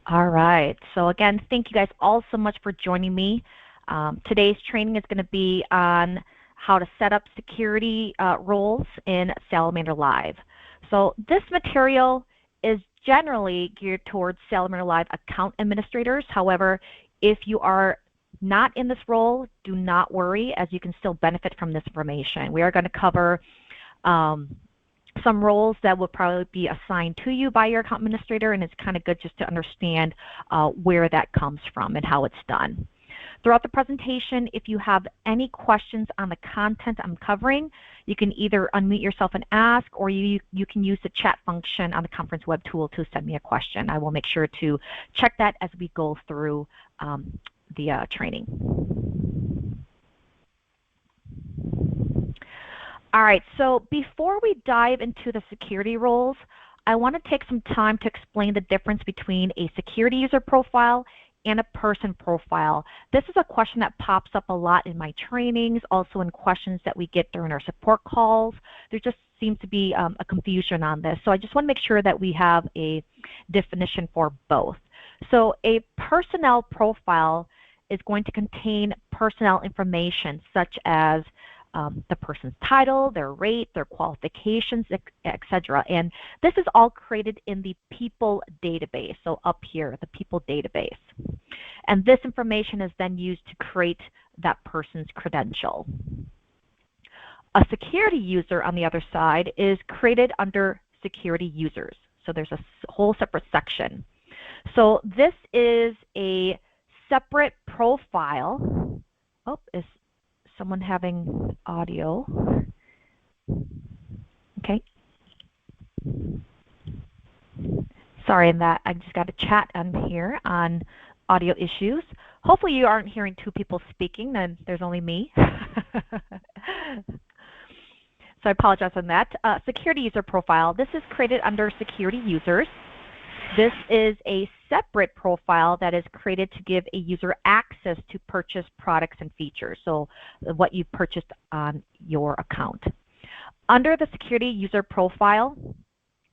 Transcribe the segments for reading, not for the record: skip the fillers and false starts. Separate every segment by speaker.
Speaker 1: All right. So again, thank you guys all so much for joining me. Today's training is going to be on how to set up security roles in Salamander Live. So this material is generally geared towards Salamander Live account administrators. However, if you are not in this role, do not worry, as you can still benefit from this information. We are going to cover some roles that will probably be assigned to you by your account administrator, and it's kind of good just to understand where that comes from and how it's done. Throughout the presentation, if you have any questions on the content I'm covering, you can either unmute yourself and ask, or you can use the chat function on the conference web tool to send me a question. I will make sure to check that as we go through the training. All right, so before we dive into the security roles, I want to take some time to explain the difference between a security user profile and a person profile. This is a question that pops up a lot in my trainings, also in questions that we get during our support calls. There just seems to be a confusion on this. So I just want to make sure that we have a definition for both. So a personnel profile is going to contain personnel information such as the person's title, their rate, their qualifications, etc. And this is all created in the people database. So up here, the people database. And this information is then used to create that person's credential. A security user, on the other side, is created under security users. So there's a whole separate section. So this is a separate profile. Oh, is someone having audio? Okay. Sorry, that I just got a chat on here on audio issues. Hopefully you aren't hearing two people speaking, then there's only me. So I apologize on that. Security user profile. This is created under security users. This is a separate profile that is created to give a user access to purchase products and features, so what you purchased on your account. Under the security user profile,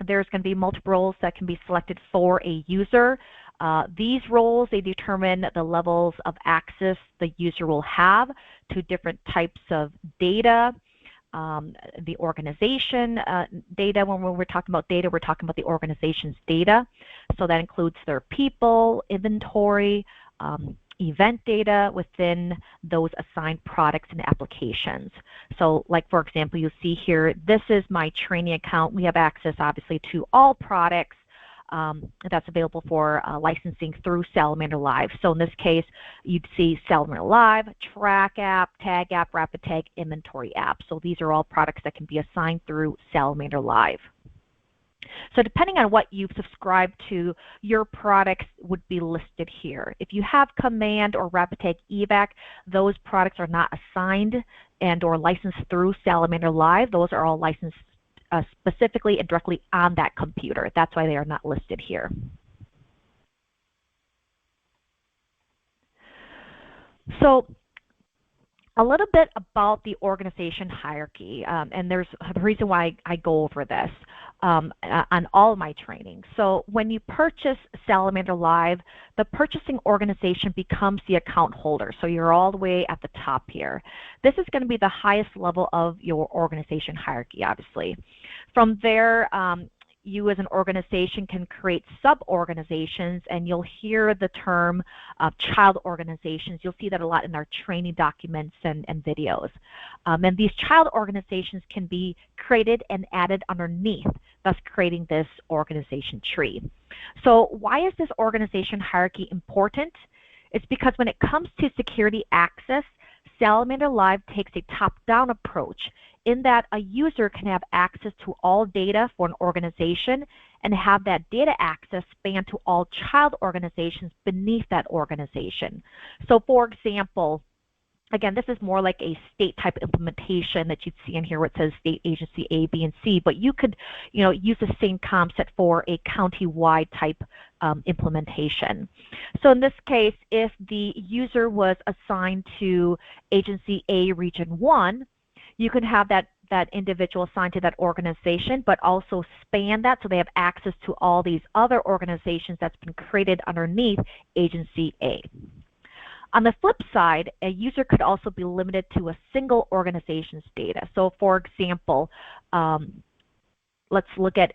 Speaker 1: there's going to be multiple roles that can be selected for a user. These roles, they determine the levels of access the user will have to different types of data. The organization data. When we're talking about data, we're talking about the organization's data. So that includes their people, inventory, event data within those assigned products and applications. So like, for example, you'll see here, this is my training account. We have access, obviously, to all products that's available for licensing through Salamander Live. So in this case, you'd see Salamander Live, Track App, Tag App, Rapid Tag, Inventory App. So these are all products that can be assigned through Salamander Live. So depending on what you've subscribed to, your products would be listed here. If you have Command or Rapid Tag Evac, those products are not assigned and or licensed through Salamander Live. Those are all licensed specifically and directly on that computer. That's why they are not listed here. So a little bit about the organization hierarchy, and there's a reason why I go over this on all of my training. So when you purchase Salamander Live, the purchasing organization becomes the account holder. So you're all the way at the top here. This is going to be the highest level of your organization hierarchy, obviously. From there, you as an organization can create sub-organizations, and you'll hear the term child organizations. You'll see that a lot in our training documents and videos. And these child organizations can be created and added underneath, thus creating this organization tree. So why is this organization hierarchy important? It's because when it comes to security access, Salamander Live takes a top-down approach in that a user can have access to all data for an organization and have that data access span to all child organizations beneath that organization. So for example, again, this is more like a state type implementation that you'd see in here where it says state agency A, B, and C, but you could use the same concept for a county-wide type implementation. So in this case, if the user was assigned to agency A region 1, you can have that that individual assigned to that organization, but also span that so they have access to all these other organizations that's been created underneath Agency A. On the flip side, a user could also be limited to a single organization's data. So for example, let's look at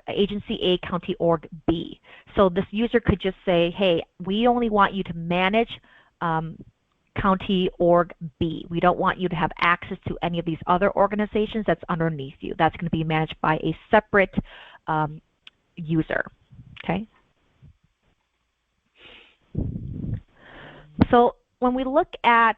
Speaker 1: Agency A, County Org B. So this user could just say, hey, we only want you to manage County Org B. We don't want you to have access to any of these other organizations that's underneath you. That's going to be managed by a separate user. Okay. So when we look at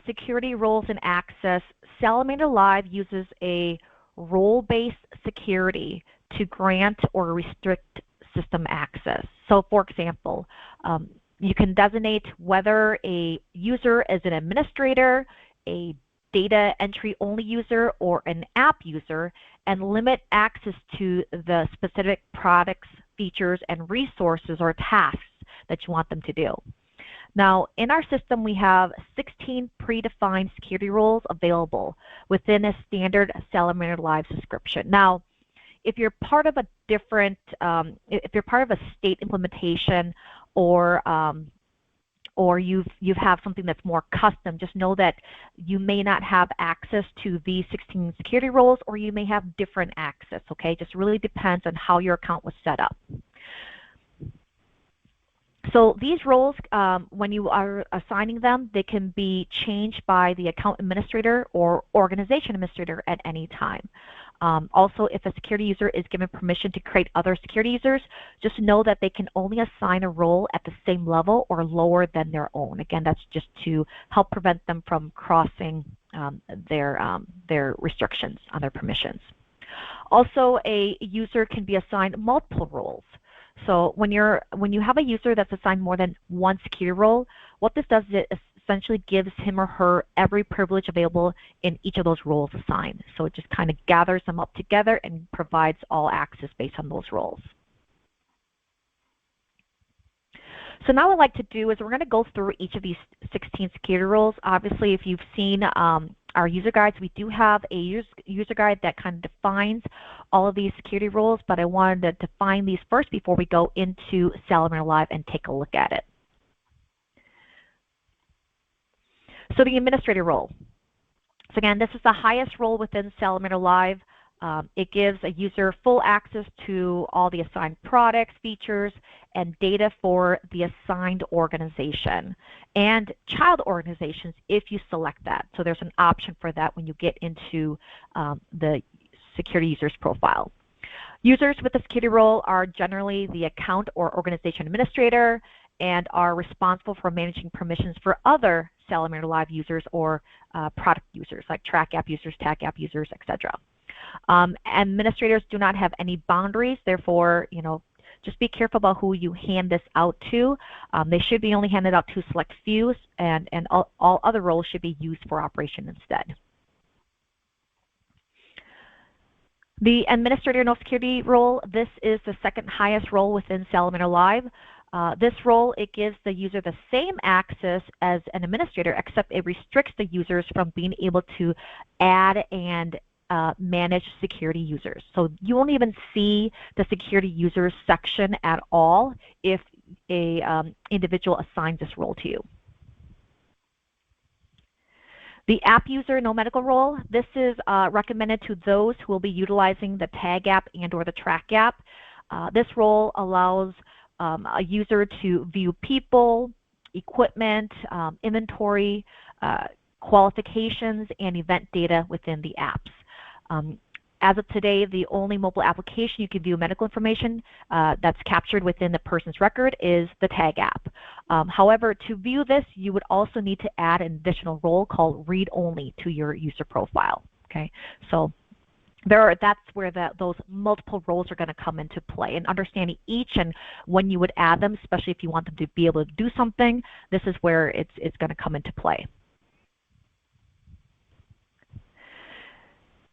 Speaker 1: security roles and access, Salamander Live uses a role-based security to grant or restrict system access. So for example, you can designate whether a user is an administrator, a data entry only user, or an app user, and limit access to the specific products, features, and resources or tasks that you want them to do. Now, in our system, we have 16 predefined security roles available within a standard Salamander Live subscription. Now, if you're part of a different, if you're part of a state implementation, or you have something that's more custom, just know that you may not have access to these 16 security roles, or you may have different access. Okay, just really depends on how your account was set up. So these roles, when you are assigning them, they can be changed by the account administrator or organization administrator at any time. Also, if a security user is given permission to create other security users, just know that they can only assign a role at the same level or lower than their own. Again, that's just to help prevent them from crossing their restrictions on their permissions. Also, a user can be assigned multiple roles. So when you have a user that's assigned more than one security role, what this does is it essentially gives him or her every privilege available in each of those roles assigned. So it just kind of gathers them up together and provides all access based on those roles. So now what I'd like to do is we're going to go through each of these 16 security roles. Obviously, if you've seen our user guides, we do have a user guide that kind of defines all of these security roles, but I wanted to define these first before we go into Salamander Live and take a look at it. So the administrator role. So again, this is the highest role within Salamander Live. It gives a user full access to all the assigned products, features, and data for the assigned organization and child organizations if you select that. So there's an option for that when you get into the security user's profile. Users with the security role are generally the account or organization administrator and are responsible for managing permissions for other Salamander Live users or product users like track app users, tag app users, etc. Administrators do not have any boundaries, therefore, just be careful about who you hand this out to. They should be only handed out to select few, and all other roles should be used for operation instead. The administrator no security role, this is the second highest role within Salamander Live. This role, it gives the user the same access as an administrator, except it restricts the users from being able to add and manage security users. So you won't even see the security users section at all if a individual assigns this role to you. The app user no medical role, this is recommended to those who will be utilizing the tag app and or the track app. This role allows a user to view people, equipment, inventory, qualifications, and event data within the apps. As of today, the only mobile application you can view medical information that's captured within the person's record is the tag app. However, to view this, you would also need to add an additional role called read only to your user profile. Okay, so that's where those multiple roles are going to come into play, and understanding each and when you would add them, especially if you want them to be able to do something, this is where it's going to come into play.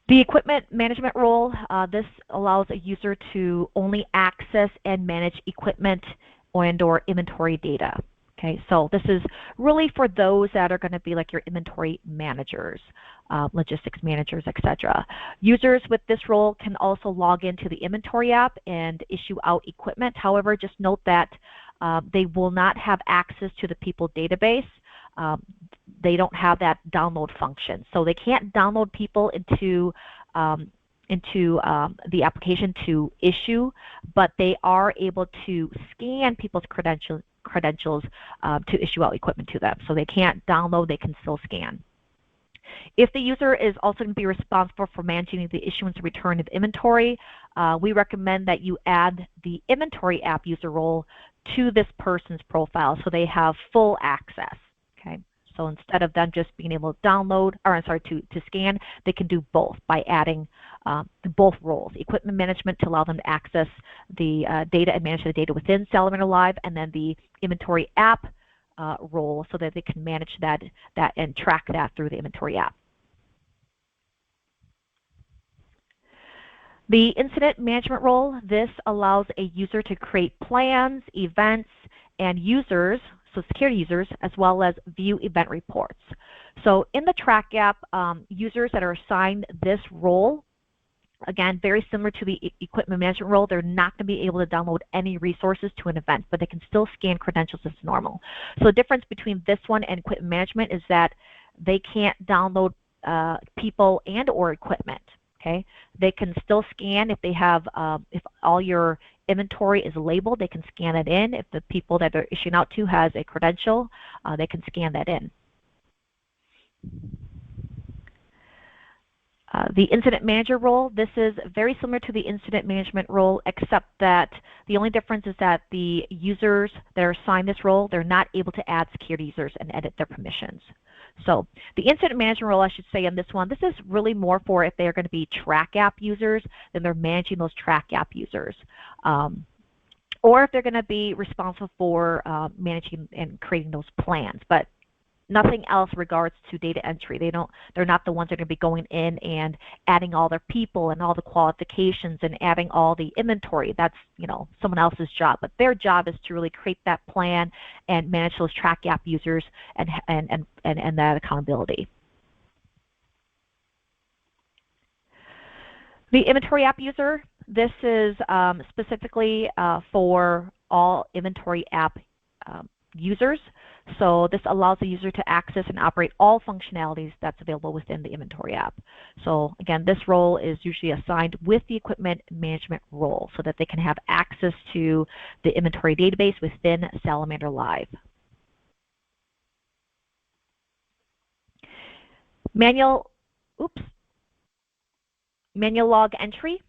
Speaker 1: The equipment management role, this allows a user to only access and manage equipment and or inventory data. Okay, so this is really for those that are going to be like your inventory managers. logistics managers, etc. Users with this role can also log into the inventory app and issue out equipment. However, just note that they will not have access to the people database. They don't have that download function. So they can't download people into the application to issue, but they are able to scan people's credentials to issue out equipment to them. So they can't download, they can still scan. If the user is also going to be responsible for managing the issuance and return of inventory, we recommend that you add the inventory app user role to this person's profile so they have full access. Okay, so instead of them just being able to download, or I'm sorry, to scan, they can do both by adding both roles: equipment management to allow them to access the data and manage the data within Salamander Live, and then the inventory app role so that they can manage that and track that through the inventory app. The incident management role, this allows a user to create plans, events, and users, so security users, as well as view event reports. So in the track app, users that are assigned this role, again, very similar to the equipment management role, they're not going to be able to download any resources to an event, but they can still scan credentials as normal. So the difference between this one and equipment management is that they can't download people and or equipment. Okay, they can still scan if they have, if all your inventory is labeled, they can scan it in. If the people that they're issuing out to has a credential, they can scan that in. The incident manager role, this is very similar to the incident management role, except that the only difference is that the users that are assigned this role, they're not able to add security users and edit their permissions. So the incident management role, I should say in this one, this is really more for if they're going to be track app users, then they're managing those track app users. Or if they're going to be responsible for managing and creating those plans. But nothing else regards to data entry. They're not the ones that are going to be going in and adding all their people and all the qualifications and adding all the inventory. That's, you know, someone else's job. But their job is to really create that plan and manage those track app users and that accountability. The inventory app user, this is specifically for all inventory app users. So this allows the user to access and operate all functionalities that's available within the inventory app. So again, this role is usually assigned with the equipment management role so that they can have access to the inventory database within Salamander Live. Manual log entry.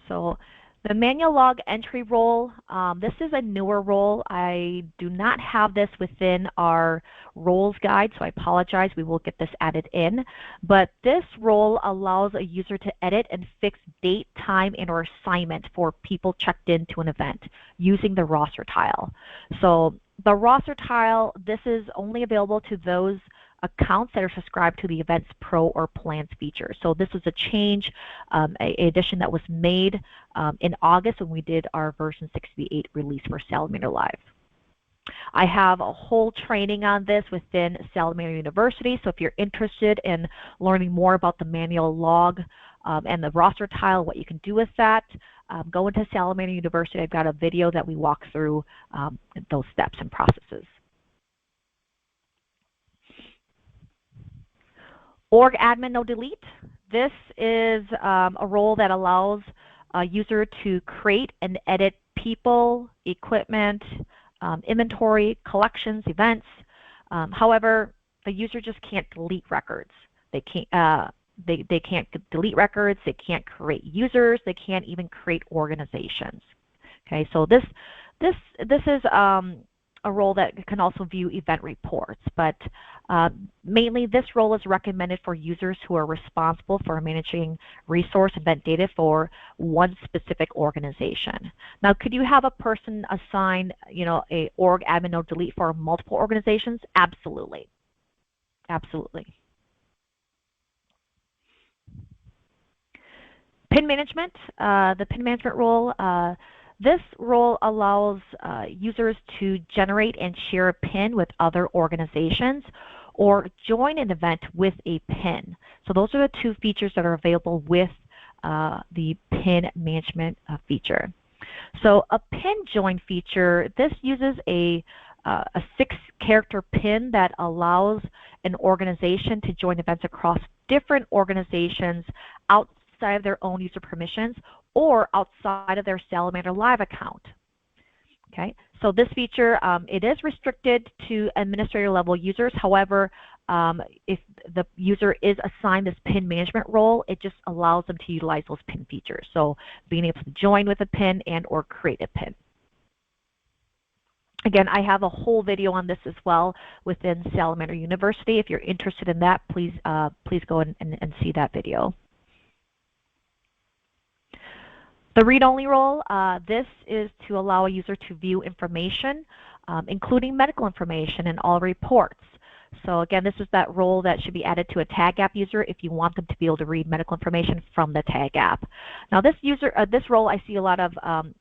Speaker 1: So the manual log entry role, this is a newer role. I do not have this within our roles guide, so I apologize. We will get this added in. But this role allows a user to edit and fix date, time, and or assignment for people checked into an event using the roster tile. So the roster tile, this is only available to those accounts that are subscribed to the Events Pro or Plans feature. So this is a change, an addition that was made in August when we did our version 68 release for Salamander Live. I have a whole training on this within Salamander University, so if you're interested in learning more about the manual log and the roster tile, what you can do with that, go into Salamander University. I've got a video that we walk through those steps and processes. Org admin no delete. This is a role that allows a user to create and edit people, equipment, inventory, collections, events. However, the user just can't delete records. They can't delete records. They can't create users. They can't even create organizations. Okay, so this is a role that can also view event reports, but mainly this role is recommended for users who are responsible for managing resource event data for one specific organization. Now, could you have a person assign, you know, a org admin no delete for multiple organizations? Absolutely. Absolutely. PIN management, the PIN management role, this role allows users to generate and share a PIN with other organizations or join an event with a PIN. So those are the two features that are available with the PIN management feature. So a PIN join feature, this uses a 6-character PIN that allows an organization to join events across different organizations outside of their own user permissions or outside of their Salamander Live account. Okay, so this feature, it is restricted to administrator level users. However, if the user is assigned this PIN management role, it just allows them to utilize those PIN features. So being able to join with a PIN and or create a PIN. Again, I have a whole video on this as well within Salamander University. If you're interested in that, please go and see that video. The read-only role, this is to allow a user to view information, including medical information in all reports. So again, this is that role that should be added to a tag app user if you want them to be able to read medical information from the tag app. Now this role, I see a lot of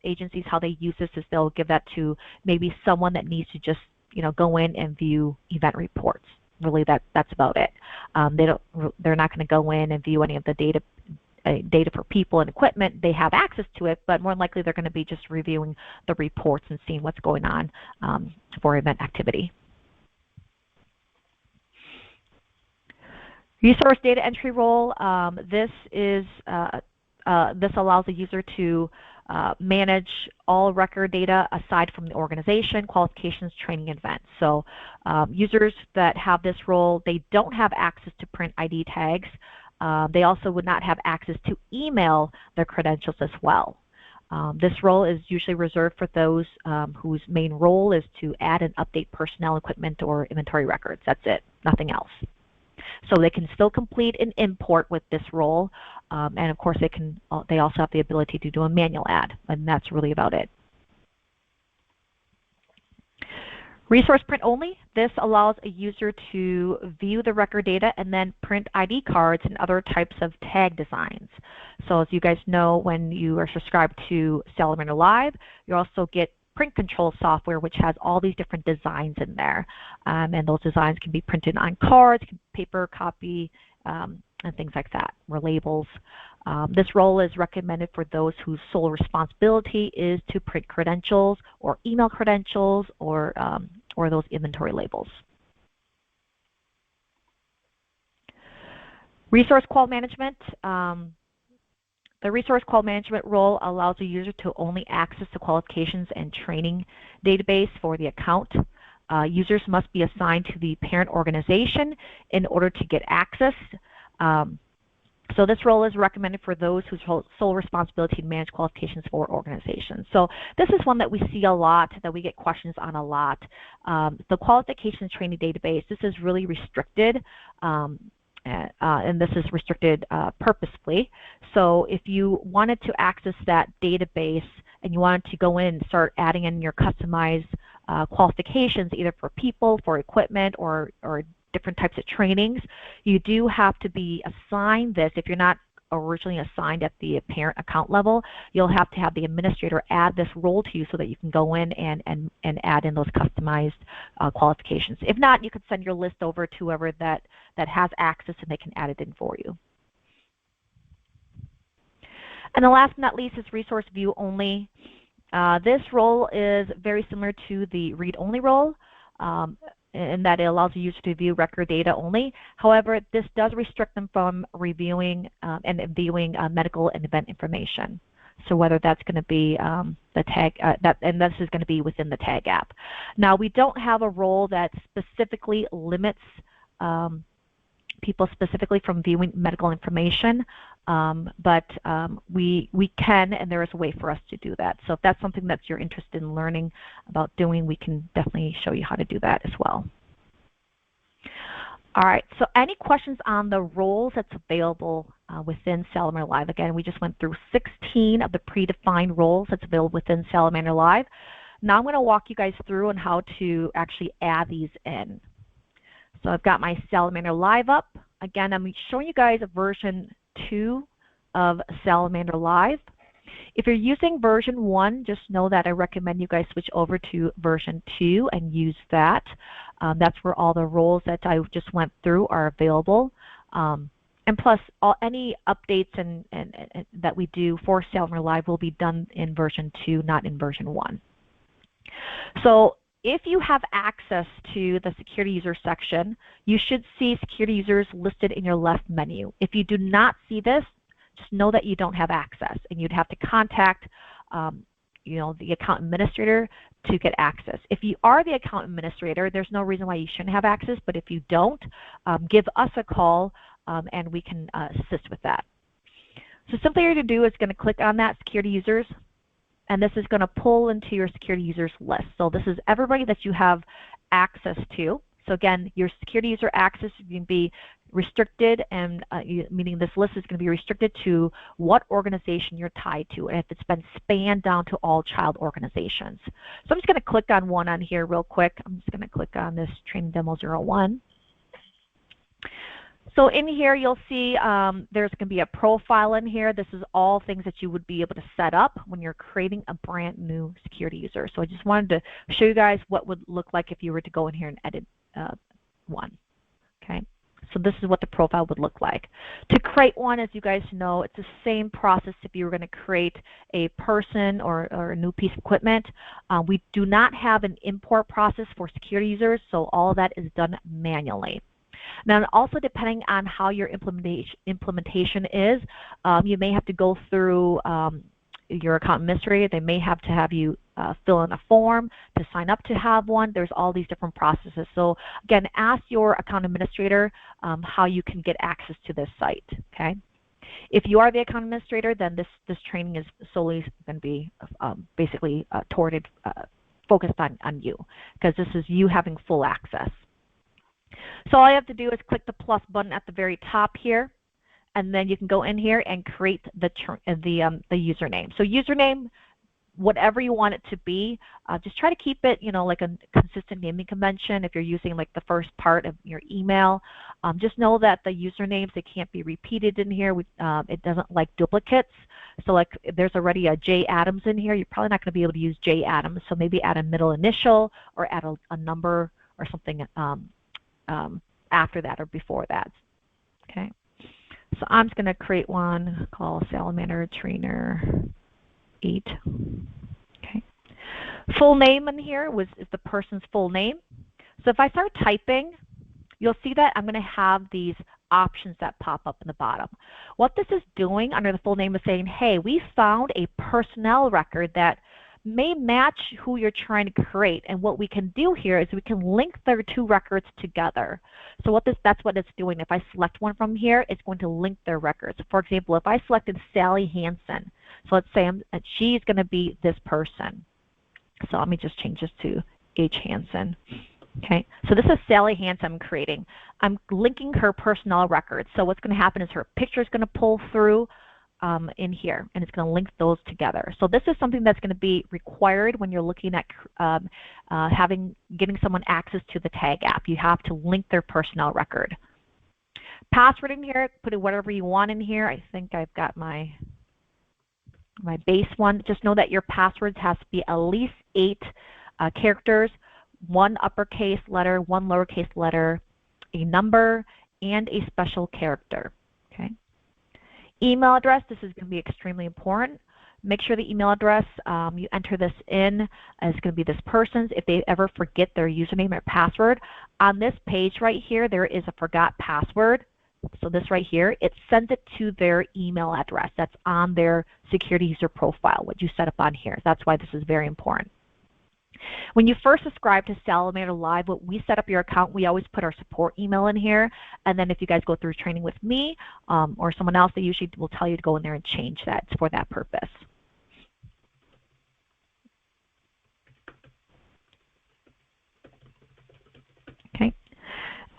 Speaker 1: agencies, how they use this is they'll give that to maybe someone that needs to just go in and view event reports. Really, that's about it. They're not going to go in and view any of the data for people and equipment. They have access to it, but more than likely they're going to be just reviewing the reports and seeing what's going on for event activity. Resource data entry role. This allows the user to manage all record data aside from the organization, qualifications, training, and events. So users that have this role, they don't have access to print ID tags. They also would not have access to email their credentials as well. This role is usually reserved for those whose main role is to add and update personnel, equipment, or inventory records. That's it, nothing else. So they can still complete an import with this role, and of course they also have the ability to do a manual add, and that's really about it. Resource print only. This allows a user to view the record data and then print ID cards and other types of tag designs. So as you guys know, when you are subscribed to Salamander Live, you also get print control software, which has all these different designs in there. And those designs can be printed on cards, paper, copy, and things like that, or labels. This role is recommended for those whose sole responsibility is to print credentials or email credentials or those inventory labels. Resource qual management. The resource qual management role allows a user to only access the qualifications and training database for the account. Users must be assigned to the parent organization in order to get access. So this role is recommended for those whose sole responsibility to manage qualifications for organizations. So this is one that we see a lot, that we get questions on a lot. The qualifications training database, this is really restricted. And this is restricted purposefully. So if you wanted to access that database and you wanted to go in and start adding in your customized qualifications, either for people, for equipment, or different types of trainings, you do have to be assigned this. If you're not originally assigned at the parent account level, you'll have to have the administrator add this role to you so that you can go in and add in those customized qualifications. If not, you could send your list over to whoever that has access and they can add it in for you. And the last but not least is resource view only. This role is very similar to the read-only role, in that it allows the user to view record data only. However, this does restrict them from reviewing and viewing medical and event information. So whether that's going to be the tag, and this is going to be within the tag app. Now, we don't have a role that specifically limits people specifically from viewing medical information, but we can, and there is a way for us to do that. So if that's something that you're interested in learning about doing, we can definitely show you how to do that as well. All right, so any questions on the roles that's available within Salamander Live? Again, we just went through 16 of the predefined roles that's available within Salamander Live. Now I'm going to walk you guys through on how to actually add these in. So I've got my Salamander Live up. Again, I'm showing you guys a version 2 of Salamander Live. If you're using version 1, just know that I recommend you guys switch over to version 2 and use that. That's where all the roles that I just went through are available. And plus, any updates and that we do for Salamander Live will be done in version 2, not in version 1. So if you have access to the security user section, you should see security users listed in your left menu. If you do not see this, just know that you don't have access, and you'd have to contact the account administrator to get access. If you are the account administrator, there's no reason why you shouldn't have access, but if you don't, give us a call and we can assist with that. So simply what you're going to do is going to click on that security users, and this is going to pull into your security users list. So this is everybody that you have access to. So again, your security user access can be restricted, and meaning this list is going to be restricted to what organization you're tied to, and if it's been spanned down to all child organizations. So I'm just going to click on one on here real quick. I'm just going to click on this training demo 01. So in here you'll see there's going to be a profile in here. This is all things that you would be able to set up when you're creating a brand new security user. So I just wanted to show you guys what would look like if you were to go in here and edit one. Okay, so this is what the profile would look like. To create one, as you guys know, it's the same process if you were going to create a person or a new piece of equipment. We do not have an import process for security users, so all of that is done manually. Now, also depending on how your implementation is, you may have to go through your account administrator. They may have to have you fill in a form to sign up to have one. There's all these different processes. So again, ask your account administrator how you can get access to this site. Okay. If you are the account administrator, then this training is solely going to be basically focused on you, because this is you having full access. So all you have to do is click the plus button at the very top here, and then you can go in here and create the username. So username, whatever you want it to be, just try to keep it, like a consistent naming convention. If you're using like the first part of your email, just know that the usernames, they can't be repeated in here. It doesn't like duplicates. So like if there's already a J Adams in here, you're probably not going to be able to use J Adams. So maybe add a middle initial or add a number or something after that or before that. Okay, so I'm just going to create one called Salamander Trainer 8. Okay, full name in here is the person's full name. So if I start typing, you'll see that I'm going to have these options that pop up in the bottom. What this is doing under the full name is saying, hey, we found a personnel record that may match who you're trying to create, and what we can do here is we can link their two records together. So that's what it's doing. If I select one from here, it's going to link their records. For example, if I selected Sally Hansen, so let's say she's going to be this person. So let me just change this to H. Hansen. Okay, so this is Sally Hansen I'm creating. I'm linking her personnel records. So what's going to happen is her picture is going to pull through in here, and it's going to link those together. So this is something that's going to be required when you're looking at getting someone access to the Tag app. You have to link their personnel record. Password in here, put in whatever you want in here. I think I've got my base one. Just know that your passwords has to be at least 8 characters, 1 uppercase letter, 1 lowercase letter, a number, and a special character. Okay. Email address, this is going to be extremely important. Make sure the email address you enter this in is going to be this person's. If they ever forget their username or password, on this page right here, there is a forgot password. So this right here, it sends it to their email address that's on their security user profile, what you set up on here. That's why this is very important. When you first subscribe to Salamander Live, when we set up your account, we always put our support email in here. And then if you guys go through training with me or someone else, they usually will tell you to go in there and change that. It's for that purpose. Okay.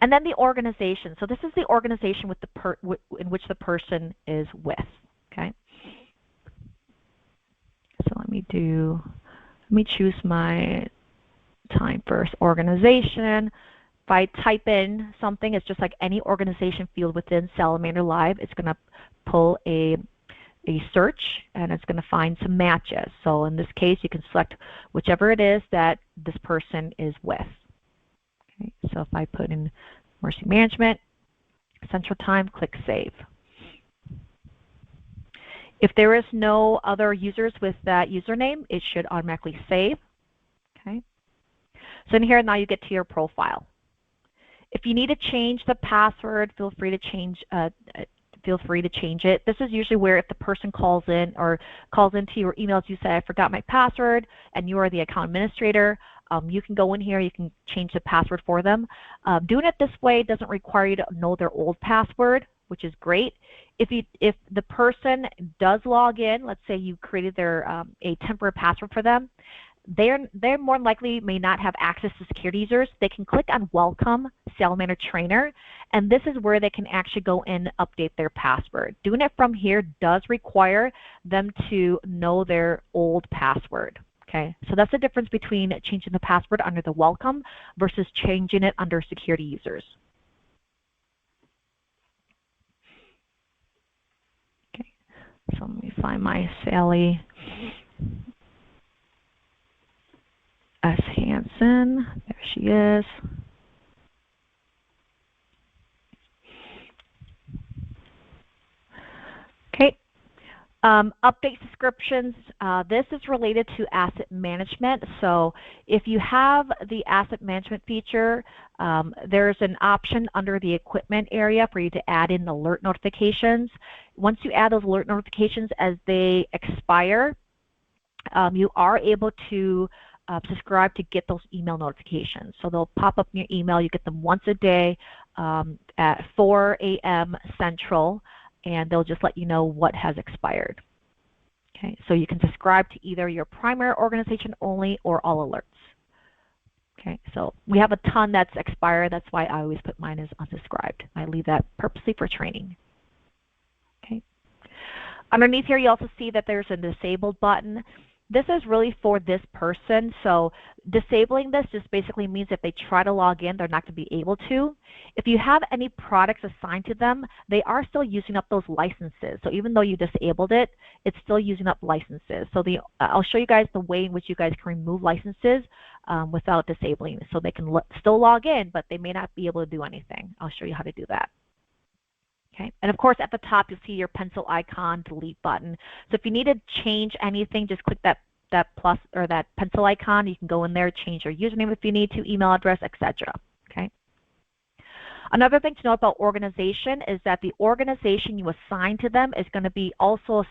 Speaker 1: And then the organization. So this is the organization with in which the person is with. Okay. So let me choose my time first organization. If I type in something, it's just like any organization field within Salamander Live. It's going to pull a search, and it's going to find some matches. So in this case, you can select whichever it is that this person is with. Okay, so if I put in Emergency Management, Central Time, click Save. If there is no other users with that username, it should automatically save. Okay. So in here now you get to your profile. If you need to change the password, feel free to change it. This is usually where if the person calls in or calls into you or emails you, say, I forgot my password, and you are the account administrator, you can go in here, you can change the password for them. Doing it this way doesn't require you to know their old password, which is great. If the person does log in, let's say you created a temporary password for them, they're more likely may not have access to security users. They can click on Welcome Salamander Trainer, and this is where they can actually go and update their password. Doing it from here does require them to know their old password. Okay, so that's the difference between changing the password under the Welcome versus changing it under security users. Okay, so let me find my Sally S. Hansen. There she is. Okay. Update subscriptions. This is related to asset management. So if you have the asset management feature, there's an option under the equipment area for you to add in alert notifications. Once you add those alert notifications as they expire, you are able to subscribe to get those email notifications. So they'll pop up in your email. You get them once a day at 4 a.m. Central, and they'll just let you know what has expired. Okay, so you can subscribe to either your primary organization only or all alerts. Okay, so we have a ton that's expired. That's why I always put mine as unsubscribed. I leave that purposely for training. Okay. Underneath here, you also see that there's a disabled button. This is really for this person, so disabling this just basically means if they try to log in, they're not going to be able to. If you have any products assigned to them, they are still using up those licenses. So even though you disabled it, it's still using up licenses. So I'll show you guys the way in which you guys can remove licenses without disabling. So they can still log in, but they may not be able to do anything. I'll show you how to do that. Okay. And of course, at the top, you'll see your pencil icon, delete button. So if you need to change anything, just click that plus or that pencil icon. You can go in there, change your username if you need to, email address, etc. Okay. Another thing to know about organization is that the organization you assign to them is going to be also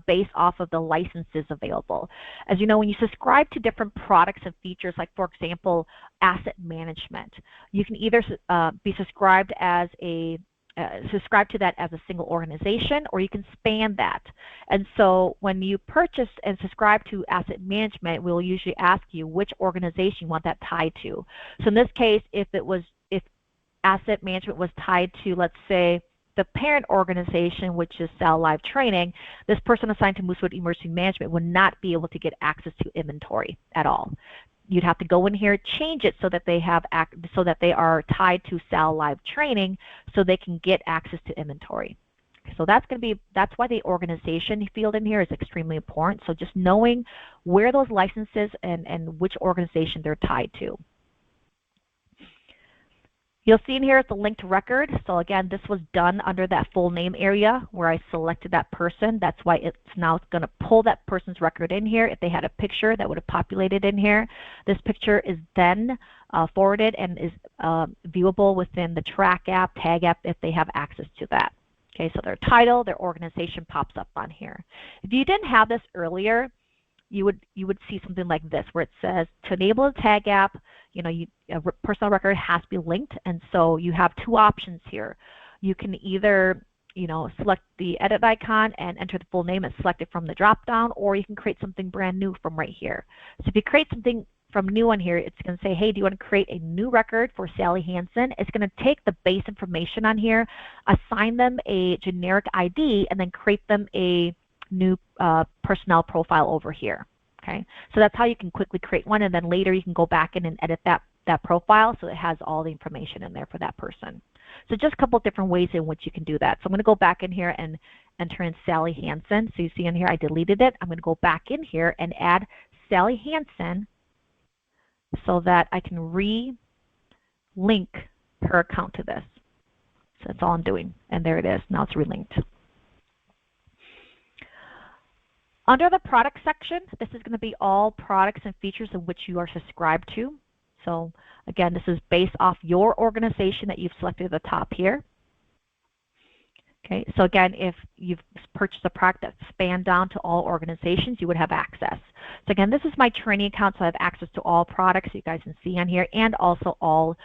Speaker 1: based off of the licenses available. As you know, when you subscribe to different products and features, like for example, asset management, you can either be subscribed as subscribe to that as a single organization, or you can span that. And so when you purchase and subscribe to asset management, we'll usually ask you which organization you want that tied to. So in this case, if asset management was tied to, let's say, the parent organization, which is Sal Live Training, this person assigned to Moosewood Emergency Management would not be able to get access to inventory at all. You'd have to go in here, change it so that they are tied to Sal Live Training, so they can get access to inventory. So that's why the organization field in here is extremely important. So just knowing where those licenses and which organization they're tied to. You'll see in here the linked record. So again, this was done under that full name area where I selected that person. That's why it's now going to pull that person's record in here. If they had a picture, that would have populated in here. This picture is then forwarded and is viewable within the track app, tag app, if they have access to that. Okay, so their title, their organization pops up on here. If you didn't have this earlier, you would see something like this where it says to enable the tag app, a personal record has to be linked, and so you have two options here. You can either select the edit icon and enter the full name and select it from the drop down, or you can create something brand new from right here. So if you create something from new on here, it's going to say, hey, do you want to create a new record for Sally Hansen? It's going to take the base information on here, assign them a generic ID, and then create them a new personnel profile over here. Okay, so that's how you can quickly create one, and then later you can go back in and edit that profile so it has all the information in there for that person. So just a couple of different ways in which you can do that. So I'm going to go back in here and enter in Sally Hansen. So you see in here I deleted it. I'm going to go back in here and add Sally Hansen so that I can link her account to this. So that's all I'm doing. And there it is. Now it's relinked. Under the product section, this is going to be all products and features in which you are subscribed to. So again, this is based off your organization that you've selected at the top here. Okay, so again, if you've purchased a product that spanned down to all organizations, you would have access. So again, this is my training account, so I have access to all products you guys can see on here, and also all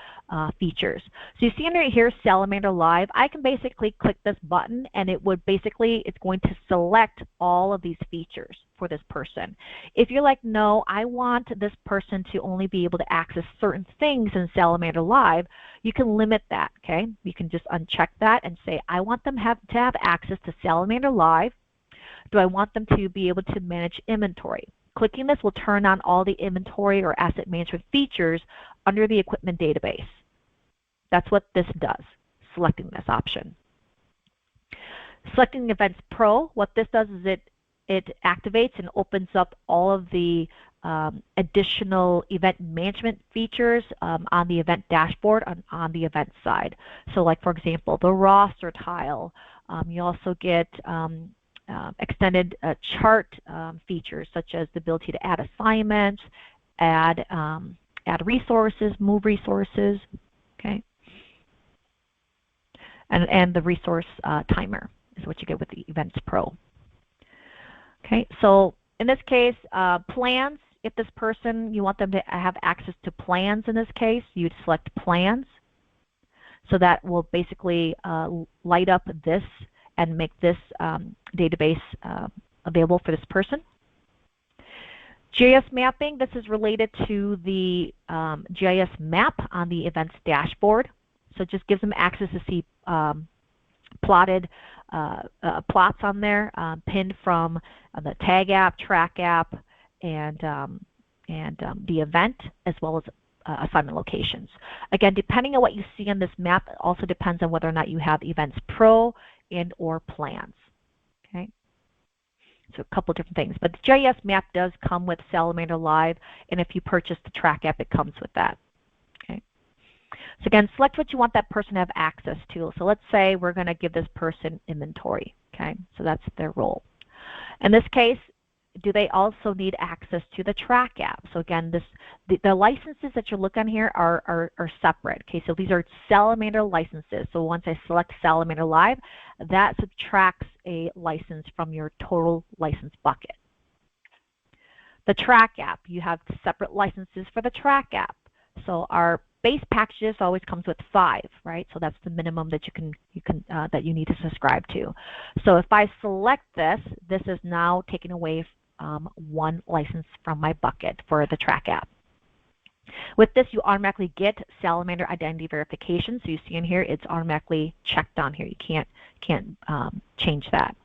Speaker 1: features. So you see under here, Salamander Live, I can basically click this button, and it would basically, it's going to select all of these features for this person. If you're like, no, I want this person to only be able to access certain things in Salamander Live, you can limit that, okay? You can just uncheck that and say, I want them to have access to Salamander Live. Do I want them to be able to manage inventory? Clicking this will turn on all the inventory or asset management features under the equipment database. That's what this does, selecting this option. Selecting Events Pro, what this does is it activates and opens up all of the additional event management features on the event dashboard on the event side. So like, for example, the roster tile. You also get extended chart features such as the ability to add assignments, add resources, move resources, okay? And the resource timer is what you get with the Events Pro. Okay, so in this case, plans, if this person, you want them to have access to plans in this case, you'd select plans. So that will basically light up this and make this database available for this person. GIS mapping, this is related to the GIS map on the events dashboard. So it just gives them access to see plotted plots on there, pinned from the tag app, track app, and the event, as well as assignment locations. Again, depending on what you see on this map, it also depends on whether or not you have Events Pro and or plans. Okay, so a couple of different things. But the GIS map does come with Salamander Live, and if you purchase the track app, it comes with that. Okay. So again, select what you want that person to have access to. So let's say we're going to give this person inventory. Okay, so that's their role. In this case, do they also need access to the track app? So again, the licenses that you look on here are separate. Okay, so these are Salamander licenses. So once I select Salamander Live, that subtracts a license from your total license bucket. The track app, you have separate licenses for the track app. So our base packages always comes with 5, right? So that's the minimum that that you need to subscribe to. So if I select this, this is now taking away 1 license from my bucket for the track app. With this, you automatically get Salamander identity verification. So you see in here, it's automatically checked on here. You can't change that.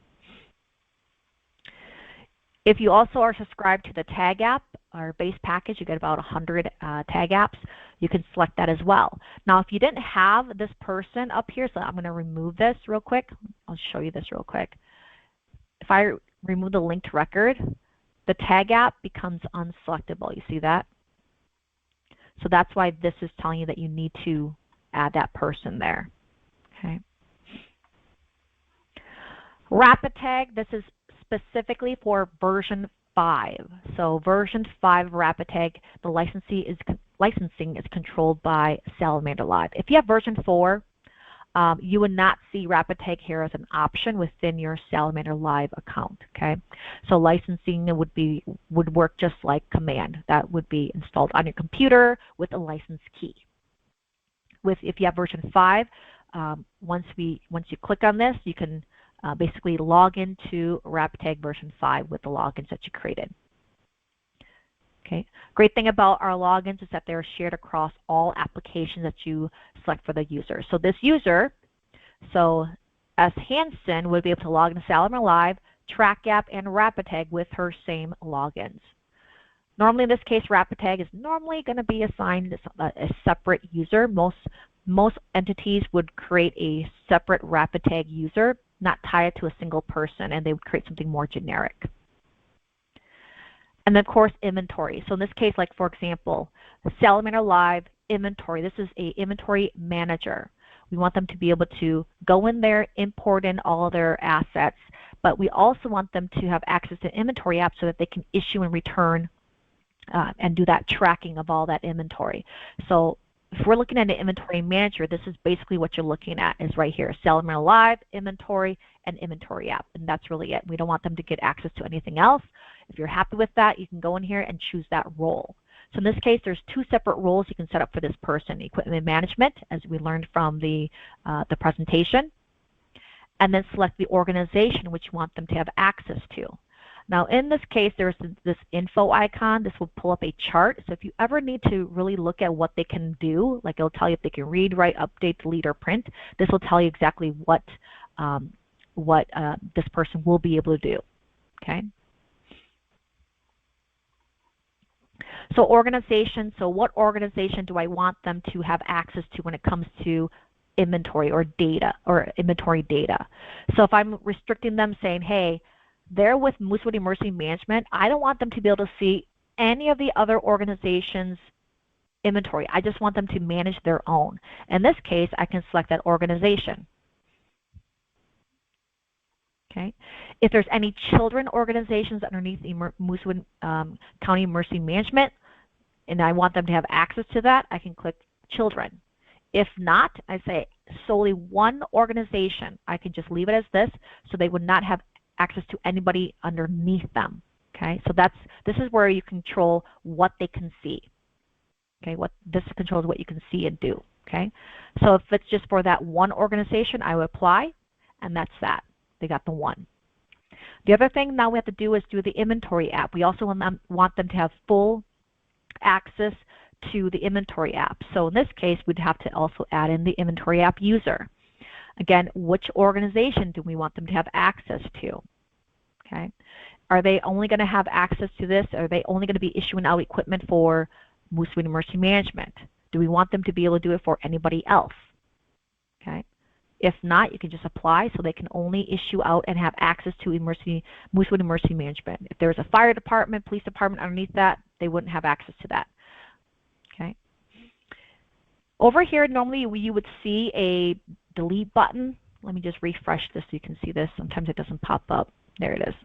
Speaker 1: If you also are subscribed to the tag app, our base package, you get about 100 tag apps. You can select that as well. Now, if you didn't have this person up here, so I'm going to remove this real quick. I'll show you this real quick. If I remove the linked record, the tag app becomes unselectable. You see that? So that's why this is telling you that you need to add that person there. Okay. Rapid tag, this is specifically for version 5. So version 5 of Rapid Tag, the licensing is controlled by Salamander Live. If you have version 4, you would not see Rapid Tag here as an option within your Salamander Live account. Okay, so licensing would work just like Command. That would be installed on your computer with a license key. If you have version 5, once you click on this, you can basically log into Rapid Tag version 5 with the logins that you created. Okay. Great thing about our logins is that they're shared across all applications that you select for the user. So this user, so S. Hansen, would be able to log into Salamander Live, Track App, and Rapid Tag with her same logins. Normally in this case, Rapid Tag is normally going to be assigned a separate user. Most entities would create a separate Rapid Tag user, not tie it to a single person, and they would create something more generic. And then, of course, inventory. So in this case, like for example, Salamander Live inventory. This is a inventory manager. We want them to be able to go in there, import in all of their assets, but we also want them to have access to inventory app so that they can issue and return and do that tracking of all that inventory. So if we're looking at an inventory manager, this is basically what you're looking at is right here, Salamander Live, inventory, and inventory app. And that's really it. We don't want them to get access to anything else. If you're happy with that, you can go in here and choose that role. So in this case, there's two separate roles you can set up for this person: equipment management, as we learned from the presentation, and then select the organization which you want them to have access to. Now in this case, there's this info icon. This will pull up a chart. So if you ever need to really look at what they can do, like it'll tell you if they can read, write, update, delete, or print, this will tell you exactly what this person will be able to do. Okay. So organization, so what organization do I want them to have access to when it comes to inventory or data or inventory data? So if I'm restricting them saying, hey, they're with Moosewood Emergency Management, I don't want them to be able to see any of the other organizations' inventory. I just want them to manage their own. In this case, I can select that organization. Okay. If there's any children organizations underneath the Moosewood County Emergency Management, and I want them to have access to that, I can click children. If not, I say solely one organization. I can just leave it as this, so they would not have access to anybody underneath them. Okay. So this is where you control what they can see. Okay. This controls what you can see and do. Okay. So if it's just for that one organization, I would apply, and that's that. They got the one. The other thing now we have to do is do the inventory app. We also want them to have full access to the inventory app. So in this case, we'd have to also add in the inventory app user. Again, which organization do we want them to have access to? Okay. Are they only going to have access to this? Are they only going to be issuing out equipment for Moosewood Emergency Management? Do we want them to be able to do it for anybody else? Okay. If not, you can just apply so they can only issue out and have access to Moosewood Emergency Management. If there's a fire department, police department underneath that, they wouldn't have access to that. Okay. Over here, normally you would see a delete button. Let me just refresh this so you can see this. Sometimes it doesn't pop up. There it is.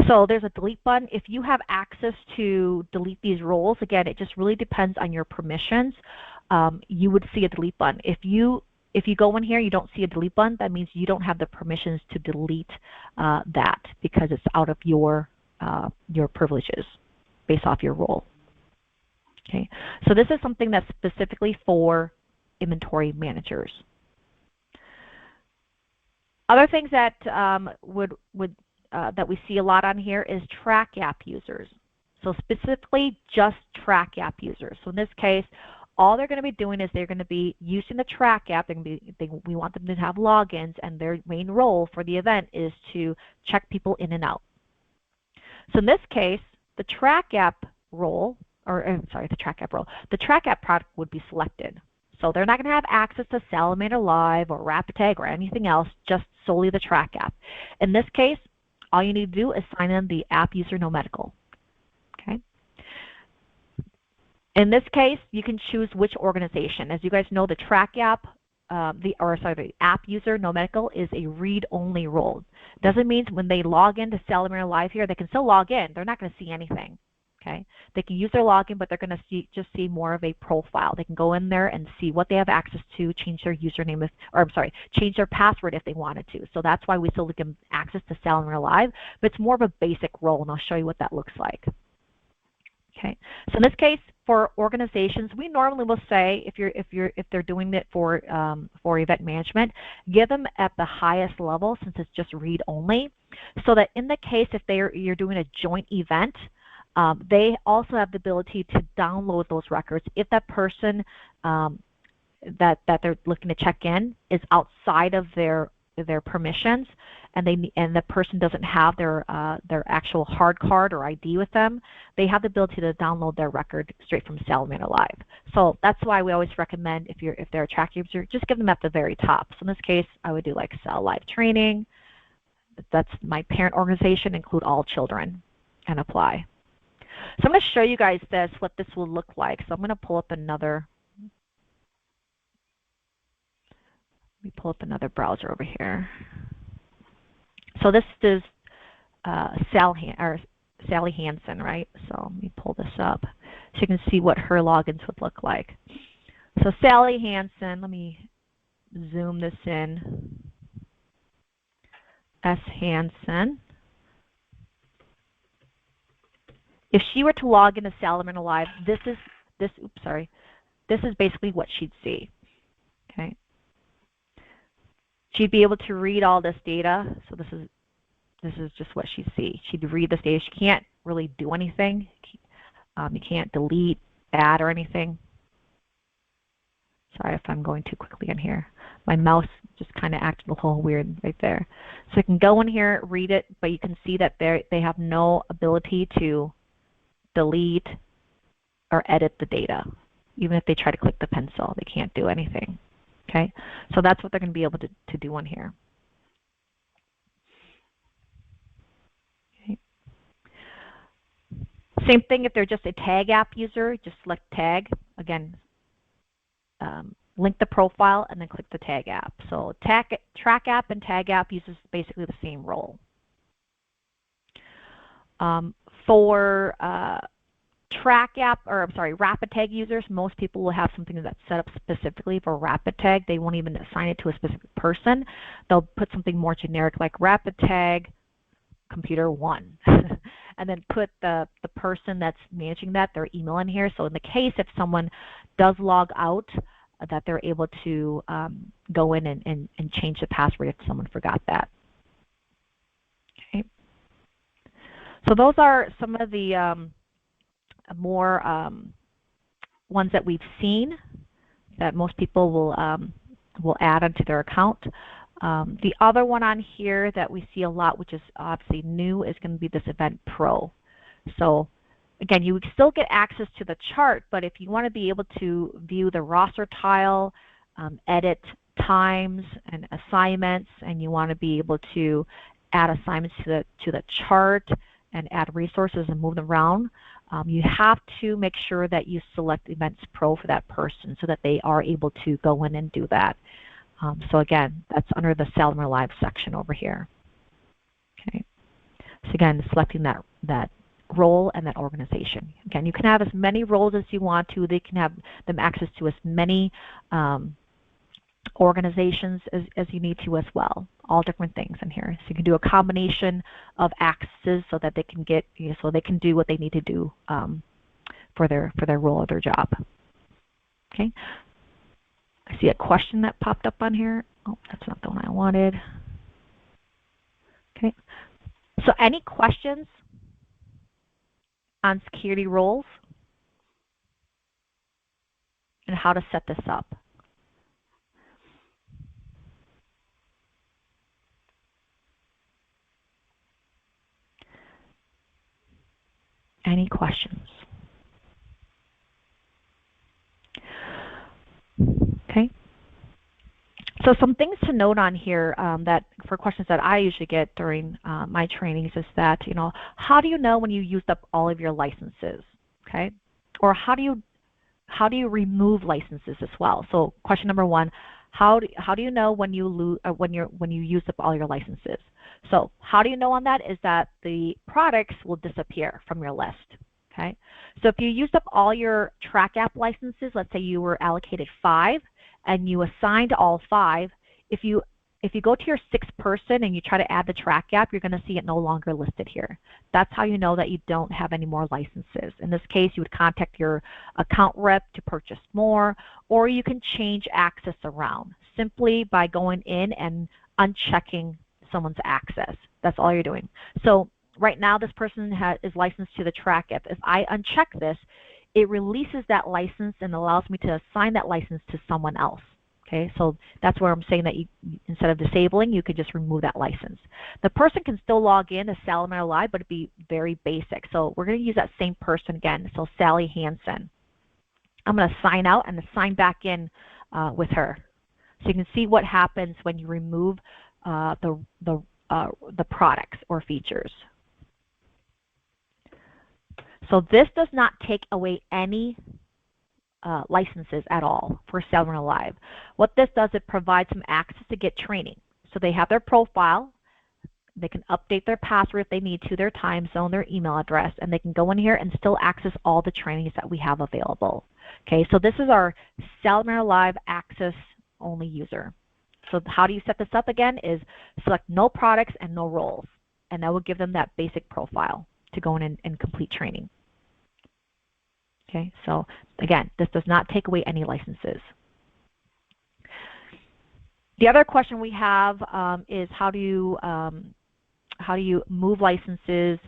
Speaker 1: So there's a delete button. If you have access to delete these roles, again, it just really depends on your permissions. You would see a delete button. If you go in here, you don't see a delete button, that means you don't have the permissions to delete that because it's out of your privileges based off your role. Okay, so this is something that's specifically for inventory managers. Other things that that we see a lot on here is track app users. So specifically just track app users. So in this case, all they're going to be doing is they're going to be using the track app. We want them to have logins, and their main role for the event is to check people in and out. So in this case, the track app role, the track app product would be selected. So they're not going to have access to Salamander Live or RapidTag or anything else, just solely the track app. In this case, all you need to do is sign in the app user no medical. Okay. In this case, you can choose which organization. As you guys know, the track app, the app user no medical is a read-only role. Doesn't mean when they log into Salamander Live here, they can still log in. They're not going to see anything. Okay, they can use their login, but they're going to just see more of a profile. They can go in there and see what they have access to, change their username, change their password if they wanted to. So that's why we still give them access to Salamander Live, but it's more of a basic role, and I'll show you what that looks like. Okay, so in this case, for organizations, we normally will say if they're doing it for event management, give them at the highest level since it's just read only, so that in the case if you're doing a joint event, they also have the ability to download those records if that person that they're looking to check in is outside of their permissions, and the person doesn't have their actual hard card or ID with them. They have the ability to download their record straight from Salamander Live. So that's why we always recommend if they're a track user, just give them at the very top. So in this case, I would do like Sal Live Training. That's my parent organization, include all children, and apply. So I'm going to show you guys what this will look like. So I'm going to pull up another. Let me pull up another browser over here. So this is Sally Hansen, right? So let me pull this up so you can see what her logins would look like. So Sally Hansen, let me zoom this in. S. Hansen. If she were to log into Salamander Live, this is basically what she'd see. Okay. She'd be able to read all this data. So this is just what she'd see. She'd read this data. She can't really do anything. You can't delete, add, or anything. Sorry if I'm going too quickly in here. My mouse just kind of acted a little weird right there. So you can go in here, read it, but you can see that they have no ability to delete or edit the data. Even if they try to click the pencil, they can't do anything. Okay, so that's what they're going to be able to do on here. Okay. Same thing if they're just a tag app user, just select tag. Again, link the profile and then click the tag app. So track app and tag app uses basically the same role. For track app, or I'm sorry, rapid tag users, most people will have something that's set up specifically for rapid tag. They won't even assign it to a specific person. They'll put something more generic like rapid tag computer 1 and then put the person that's managing that, their email in here. So in the case if someone does log out, that they're able to go in and change the password if someone forgot that. Okay. So those are some of the more ones that we've seen that most people will add onto their account. The other one on here that we see a lot, which is obviously new, is going to be this Event Pro. So again, you would still get access to the chart, but if you want to be able to view the roster tile, edit times and assignments, and you want to be able to add assignments to the chart and add resources and move them around, you have to make sure that you select Events Pro for that person so that they are able to go in and do that. So again, that's under the Salamander Live section over here. Okay. So again, selecting that role and that organization. Again, you can have as many roles as you want to. They can have them access to as many organizations as you need to as well. All different things in here. So you can do a combination of accesses so that they can get, so they can do what they need to do for their role or their job. Okay. I see a question that popped up on here. Oh, that's not the one I wanted. Okay. So any questions on security roles and how to set this up? Any questions? Okay. So some things to note on here that for questions that I usually get during my trainings is that, how do you know when you used up all of your licenses? Okay. Or how do you remove licenses as well? So question number one, how do you know when you used up all your licenses? So how do you know on that is that the products will disappear from your list. Okay. So if you used up all your track app licenses, let's say you were allocated 5 and you assigned all 5, if you go to your 6th person and you try to add the track app, you're going to see it no longer listed here. That's how you know that you don't have any more licenses. In this case, you would contact your account rep to purchase more, or you can change access around simply by going in and unchecking someone's access. That's all you're doing. So right now, this person is licensed to the track app. If I uncheck this, it releases that license and allows me to assign that license to someone else. Okay, so that's where I'm saying that instead of disabling, you could just remove that license. The person can still log in as Salamander Live, but it'd be very basic. So we're going to use that same person again. So Sally Hansen. I'm going to sign out and sign back in with her. So you can see what happens when you remove the products or features. So this does not take away any licenses at all for Salamander Live. What this does, it provides them access to get training. So they have their profile. They can update their password if they need to, their time zone, their email address, and they can go in here and still access all the trainings that we have available. Okay, so this is our Salamander Live access only user. So how do you set this up again is select no products and no roles, and that will give them that basic profile to go in and complete training. Okay, so again, this does not take away any licenses. The other question we have is how do you move licenses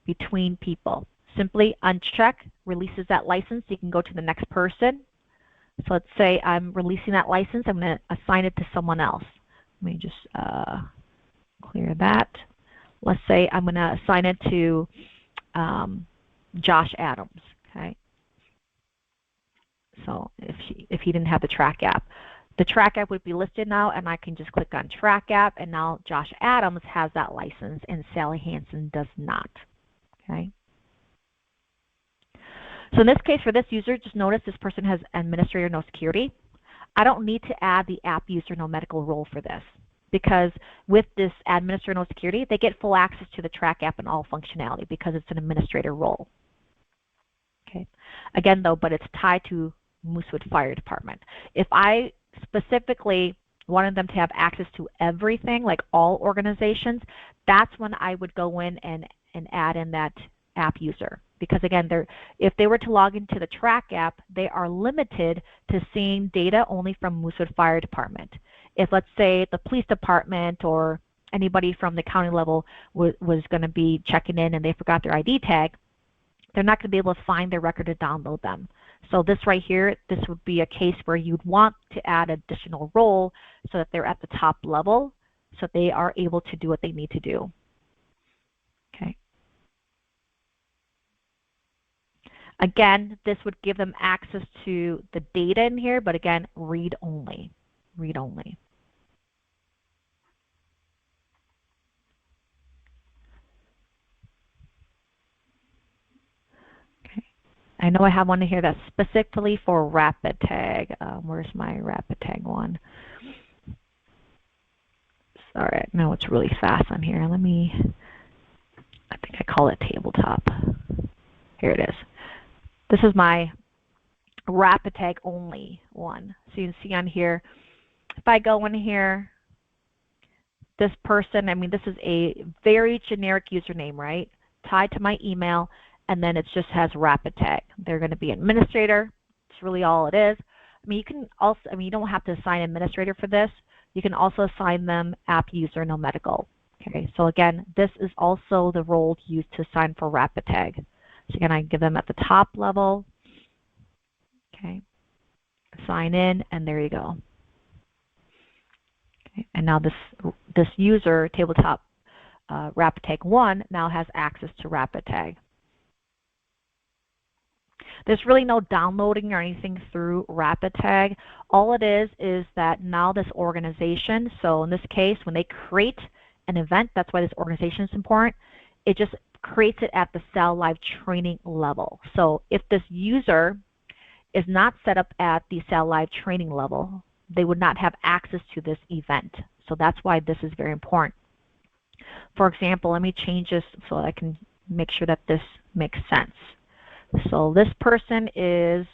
Speaker 1: between people? Simply uncheck releases that license. You can go to the next person. So let's say I'm releasing that license. I'm going to assign it to someone else. Let me just clear that. Let's say I'm going to assign it to Josh Adams. Okay. So if he didn't have the track app. The track app would be listed now, and I can just click on track app, and now Josh Adams has that license, and Sally Hansen does not. Okay. So in this case, for this user, just notice this person has administrator no security. I don't need to add the app user no medical role for this, because with this administrator no security, they get full access to the track app and all functionality because it's an administrator role. Okay. Again, though, but it's tied to Moosewood Fire Department. If I specifically wanted them to have access to everything, like all organizations, that's when I would go in and add in that app user. Because again, if they were to log into the track app, they are limited to seeing data only from Moosewood Fire Department. If, let's say, the police department or anybody from the county level was going to be checking in and they forgot their ID tag, they're not going to be able to find their record to download them. So this right here, this would be a case where you'd want to add additional role so that they're at the top level so that they are able to do what they need to do. Okay. Again, this would give them access to the data in here, but again, read only. Read only. I know I have one here that's specifically for rapid tag. Where's my rapid tag one? Sorry, I know it's really fast on here. I think I call it tabletop. Here it is. This is my rapid tag only one. So you can see on here, if I go in here, this person, I mean, this is a very generic username, right? Tied to my email. And then it just has rapid tag. They're going to be administrator. It's really all it is. I mean, you can also, you don't have to assign administrator for this. You can also assign them app user no medical. Okay, so again, this is also the role used to assign for rapid tag. So again, I give them at the top level. Okay, sign in, and there you go. Okay, and now this user, tabletop rapid tag 1, now has access to rapid tag. There's really no downloading or anything through rapid tag. All it is that now this organization, so in this case, when they create an event, that's why this organization is important, it just creates it at the Sal Live training level. So if this user is not set up at the Sal Live training level, they would not have access to this event. So that's why this is very important. For example, let me change this so I can make sure that this makes sense. So this person is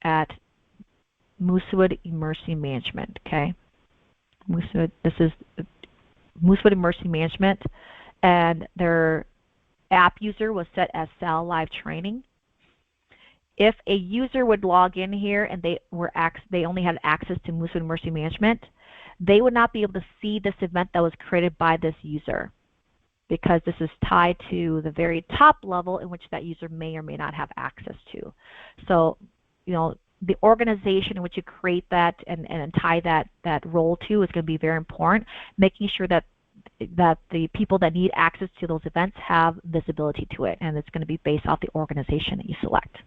Speaker 1: at Moosewood Emergency Management, okay? This is Moosewood Emergency Management, and their app user was set as Sal Live Training. If a user would log in here and they only had access to Moosewood Emergency Management, they would not be able to see this event that was created by this user, because this is tied to the very top level in which that user may or may not have access to. So, the organization in which you create that and tie that role to is going to be very important, making sure that the people that need access to those events have visibility to it, and it's going to be based off the organization that you select.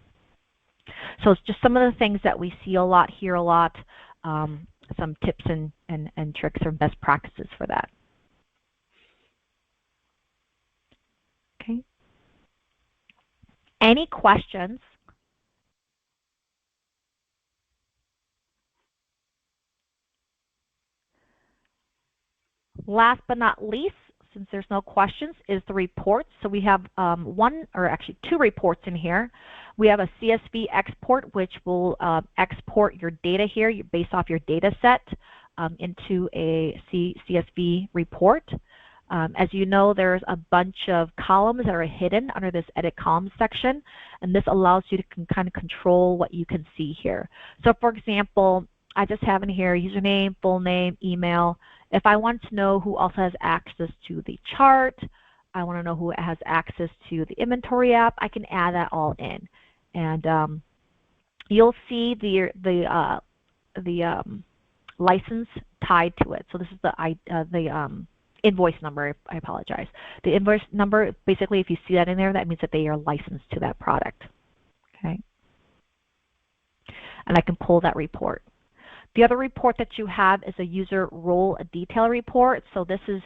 Speaker 1: So it's just some of the things that we see a lot, hear a lot, some tips and tricks or best practices for that. Okay, Any questions? Last but not least, since there's no questions, is the reports. So we have two reports in here. We have a CSV export, which will export your data here based off your data set into a CSV report. As you know, there's a bunch of columns that are hidden under this edit columns section, and this allows you to kind of control what you can see here. So for example, I just have in here username, full name, email. If I want to know who also has access to the chart, I want to know who has access to the inventory app, I can add that all in. And you'll see the license tied to it. So this is the invoice number. I apologize. The invoice number, basically, if you see that in there, that means that they are licensed to that product. Okay. And I can pull that report. The other report that you have is a user role detail report. So this is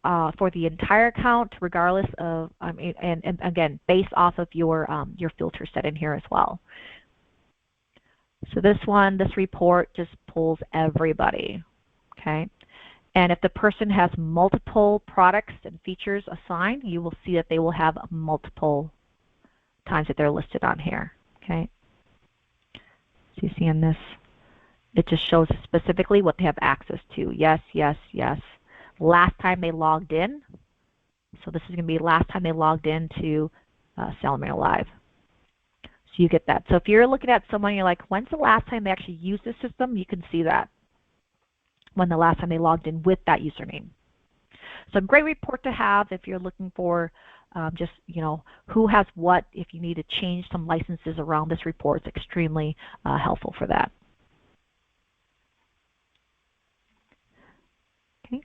Speaker 1: for the entire account, regardless of, and again, based off of your filter set in here as well. So this report just pulls everybody, okay? And if the person has multiple products and features assigned, you will see that they will have multiple times that they're listed on here, okay? So you see in this, it just shows specifically what they have access to. Yes, yes, yes. Last time they logged in. So this is going to be last time they logged into Salamander Live. So you get that. So if you're looking at someone, you're like, when's the last time they actually used the system? You can see that. When the last time they logged in with that username. So a great report to have if you're looking for just, who has what. If you need to change some licenses around this report, it's extremely helpful for that. Okay.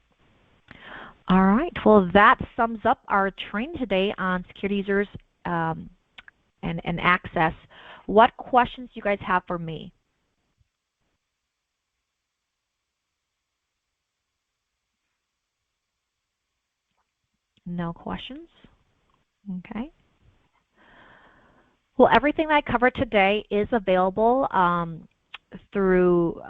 Speaker 1: All right. Well, that sums up our training today on security users and access. What questions do you guys have for me? No questions? Okay. Well, everything that I covered today is available through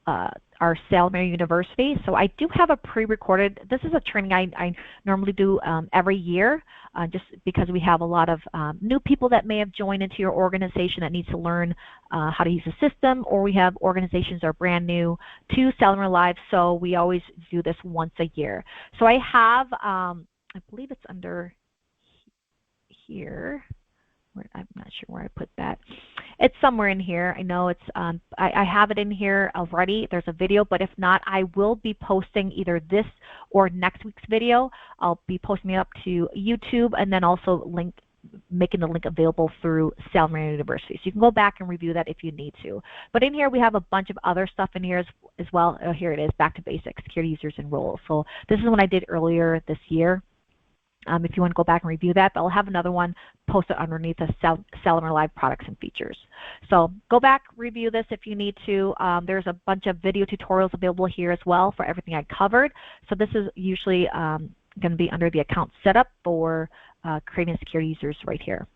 Speaker 1: our Salamander University. So I do have a pre-recorded, this is a training I normally do every year just because we have a lot of new people that may have joined into your organization that needs to learn how to use the system, or we have organizations that are brand new to Salamander Live, so we always do this once a year. So I have, I believe it's under here. I'm not sure where I put that. It's somewhere in here. I know it's, I have it in here already. There's a video, but if not, I will be posting either this or next week's video. I'll be posting it up to YouTube and then also making the link available through Salamander University. So you can go back and review that if you need to. But in here, we have a bunch of other stuff in here as well. Here it is, Back to Basics, Security Users and Roles. So this is what I did earlier this year. If you want to go back and review that, but I'll have another one posted underneath the Salamander Live products and features. So go back, review this if you need to. There's a bunch of video tutorials available here as well for everything I covered. So this is usually going to be under the account setup for creating security users right here.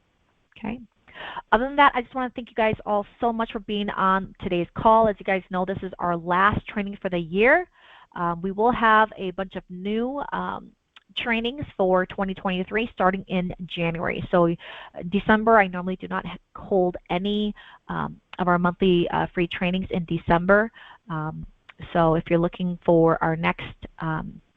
Speaker 1: Okay. Other than that, I just want to thank you guys all so much for being on today's call. As you guys know, this is our last training for the year. We will have a bunch of new trainings for 2023 starting in January. So December, I normally do not hold any of our monthly free trainings in December. So if you're looking for our next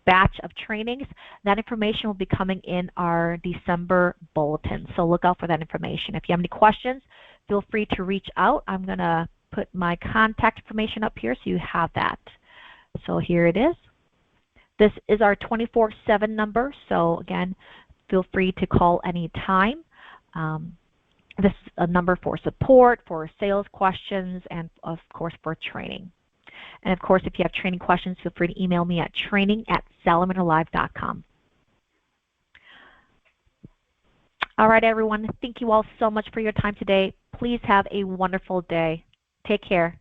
Speaker 1: batch of trainings, that information will be coming in our December bulletin. So look out for that information. If you have any questions, feel free to reach out. I'm going to put my contact information up here so you have that. So here it is. This is our 24/7 number, so again, feel free to call any time. This is a number for support, for sales questions, and of course for training. And of course, if you have training questions, feel free to email me at training@SalamanderLive.com. All right, everyone, thank you all so much for your time today. Please have a wonderful day. Take care.